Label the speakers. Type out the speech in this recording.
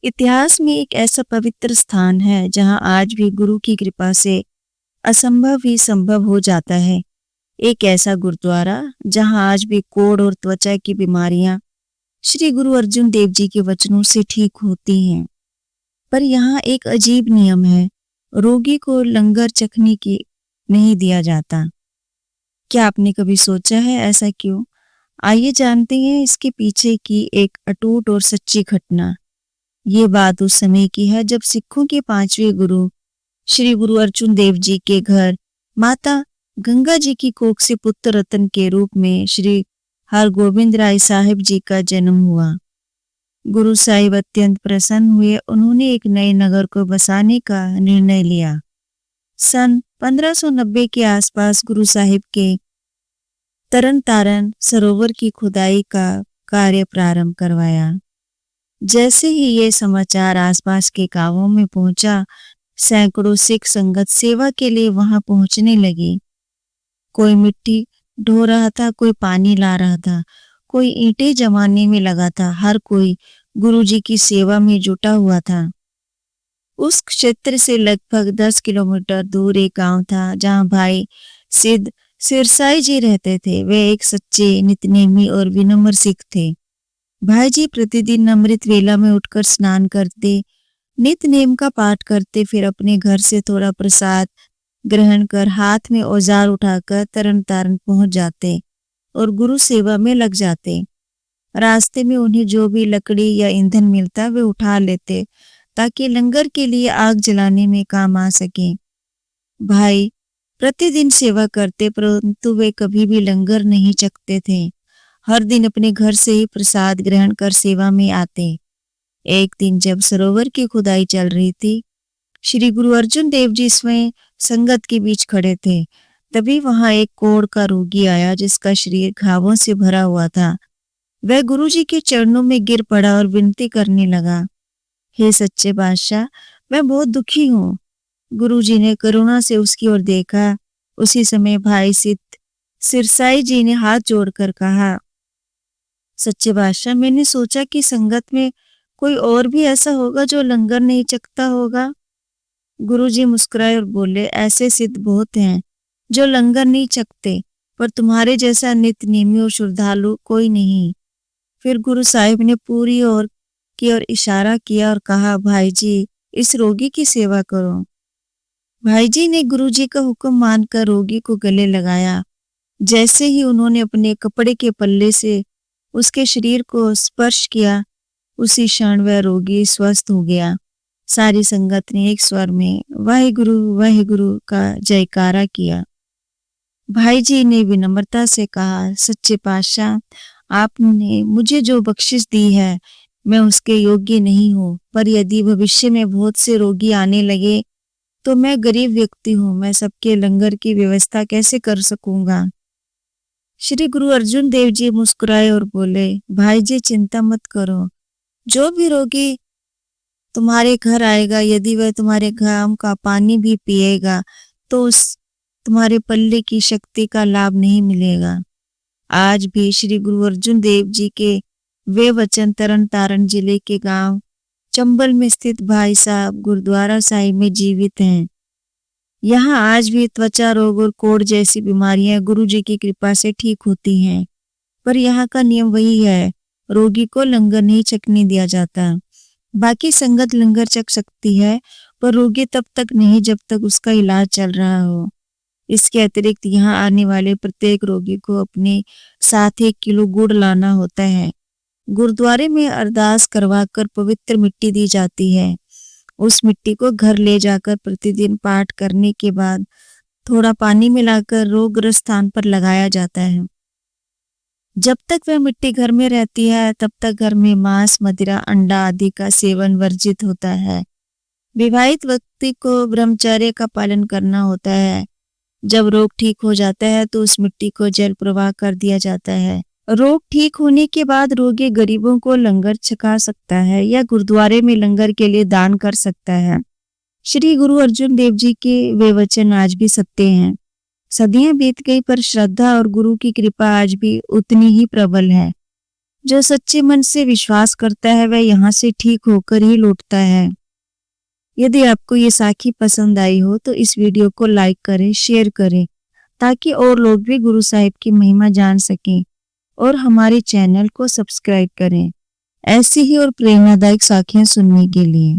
Speaker 1: इतिहास में एक ऐसा पवित्र स्थान है जहां आज भी गुरु की कृपा से असंभव ही संभव हो जाता है। एक ऐसा गुरुद्वारा जहां आज भी कोढ़ और त्वचा की बीमारियां श्री गुरु अर्जुन देव जी के वचनों से ठीक होती हैं। पर यहाँ एक अजीब नियम है, रोगी को लंगर चखने की नहीं दिया जाता। क्या आपने कभी सोचा है ऐसा क्यों? आइए जानते हैं इसके पीछे की एक अटूट और सच्ची घटना। ये बात उस समय की है जब सिखों के 5वें गुरु श्री गुरु अर्जुन देव जी के घर माता गंगा जी की कोख से पुत्र रत्न के रूप में श्री हरगोविंद राय साहिब जी का जन्म हुआ। गुरु साहिब अत्यंत प्रसन्न हुए। उन्होंने एक नए नगर को बसाने का निर्णय लिया। सन 1590 के आसपास गुरु साहिब के तरन तारण सरोवर की खुदाई का कार्य प्रारंभ करवाया। जैसे ही ये समाचार आसपास के गांवों में पहुंचा, सैकड़ों सिख संगत सेवा के लिए वहां पहुंचने लगी। कोई मिट्टी ढो रहा था, कोई पानी ला रहा था, कोई ईंटें जमाने में लगा था। हर कोई गुरुजी की सेवा में जुटा हुआ था। उस क्षेत्र से लगभग 10 किलोमीटर दूर एक गांव था जहां भाई सिद्ध सिरसाई जी रहते थे। वे एक सच्चे, नितनेमी और विनम्र सिख थे। भाई जी प्रतिदिन अमृत वेला में उठकर स्नान करते, नित्य-नेम का पाठ करते, फिर अपने घर से थोड़ा प्रसाद ग्रहण कर हाथ में औजार उठाकर तरन तारण पहुंच जाते और गुरु सेवा में लग जाते। रास्ते में उन्हें जो भी लकड़ी या ईंधन मिलता वे उठा लेते ताकि लंगर के लिए आग जलाने में काम आ सके। भाई प्रतिदिन सेवा करते, परंतु वे कभी भी लंगर नहीं चखते थे। हर दिन अपने घर से ही प्रसाद ग्रहण कर सेवा में आते। एक दिन जब सरोवर की खुदाई चल रही थी, श्री गुरु अर्जुन देव जी स्वयं संगत के बीच खड़े थे। तभी वहां एक कोढ़ का रोगी आया जिसका शरीर घावों से भरा हुआ था। वह गुरु जी के चरणों में गिर पड़ा और विनती करने लगा, हे सच्चे बादशाह, मैं बहुत दुखी हूँ। गुरु जी ने करुणा से उसकी ओर देखा। उसी समय भाई सिद्ध सिरसाई जी ने हाथ जोड़कर कहा, सच्चे बादशाह, मैंने सोचा कि संगत में कोई और भी ऐसा होगा जो लंगर नहीं चखता होगा। गुरुजी मुस्कुराए और बोले, ऐसे सिद्ध बहुत हैं जो लंगर नहीं चखते, पर तुम्हारे जैसा नित्य नेमी और श्रद्धालु कोई नहीं। फिर गुरु साहिब ने पूरी ओर की ओर इशारा किया और कहा, भाई जी, इस रोगी की सेवा करो। भाई जी ने गुरुजी का हुक्म मानकर रोगी को गले लगाया। जैसे ही उन्होंने अपने कपड़े के पल्ले से उसके शरीर को स्पर्श किया, उसी क्षण वह रोगी स्वस्थ हो गया। सारी संगत ने एक स्वर में वाहिगुरु का जयकारा किया। भाई जी ने विनम्रता से कहा, सच्चे पातशाह, आपने मुझे जो बख्शिश दी है मैं उसके योग्य नहीं हूँ, पर यदि भविष्य में बहुत से रोगी आने लगे तो मैं गरीब व्यक्ति हूँ, मैं सबके लंगर की व्यवस्था कैसे कर सकूंगा। श्री गुरु अर्जुन देव जी मुस्कुराए और बोले, भाई जी, चिंता मत करो। जो भी रोगी तुम्हारे घर आएगा, यदि वह तुम्हारे घाम का पानी भी पिएगा तो उस तुम्हारे पल्ले की शक्ति का लाभ नहीं मिलेगा। आज भी श्री गुरु अर्जुन देव जी के वे वचन तरन तारण जिले के गांव चंबल में स्थित भाई साहब गुरुद्वारा साहिब में जीवित हैं। यहाँ आज भी त्वचा रोग और कोढ़ जैसी बीमारियां गुरु जी की कृपा से ठीक होती हैं। पर यहाँ का नियम वही है, रोगी को लंगर नहीं चखने दिया जाता। बाकी संगत लंगर चख सकती है, पर रोगी तब तक नहीं जब तक उसका इलाज चल रहा हो। इसके अतिरिक्त यहाँ आने वाले प्रत्येक रोगी को अपने साथ 1 किलो गुड़ लाना होता है। गुरुद्वारे में अरदास करवाकर पवित्र मिट्टी दी जाती है। उस मिट्टी को घर ले जाकर प्रतिदिन पाठ करने के बाद थोड़ा पानी मिलाकर रोगग्रस्त स्थान पर लगाया जाता है। जब तक वह मिट्टी घर में रहती है तब तक घर में मांस, मदिरा, अंडा आदि का सेवन वर्जित होता है। विवाहित व्यक्ति को ब्रह्मचर्य का पालन करना होता है। जब रोग ठीक हो जाता है तो उस मिट्टी को जल प्रवाह कर दिया जाता है। रोग ठीक होने के बाद रोगी गरीबों को लंगर छका सकता है या गुरुद्वारे में लंगर के लिए दान कर सकता है। श्री गुरु अर्जुन देव जी के वे वचन आज भी सत्य हैं। सदियां बीत गई पर श्रद्धा और गुरु की कृपा आज भी उतनी ही प्रबल है। जो सच्चे मन से विश्वास करता है वह यहाँ से ठीक होकर ही लौटता है। यदि आपको ये साखी पसंद आई हो तो इस वीडियो को लाइक करें, शेयर करें ताकि और लोग भी गुरु साहिब की महिमा जान सकें और हमारे चैनल को सब्सक्राइब करें ऐसी ही और प्रेरणादायक साखियां सुनने के लिए।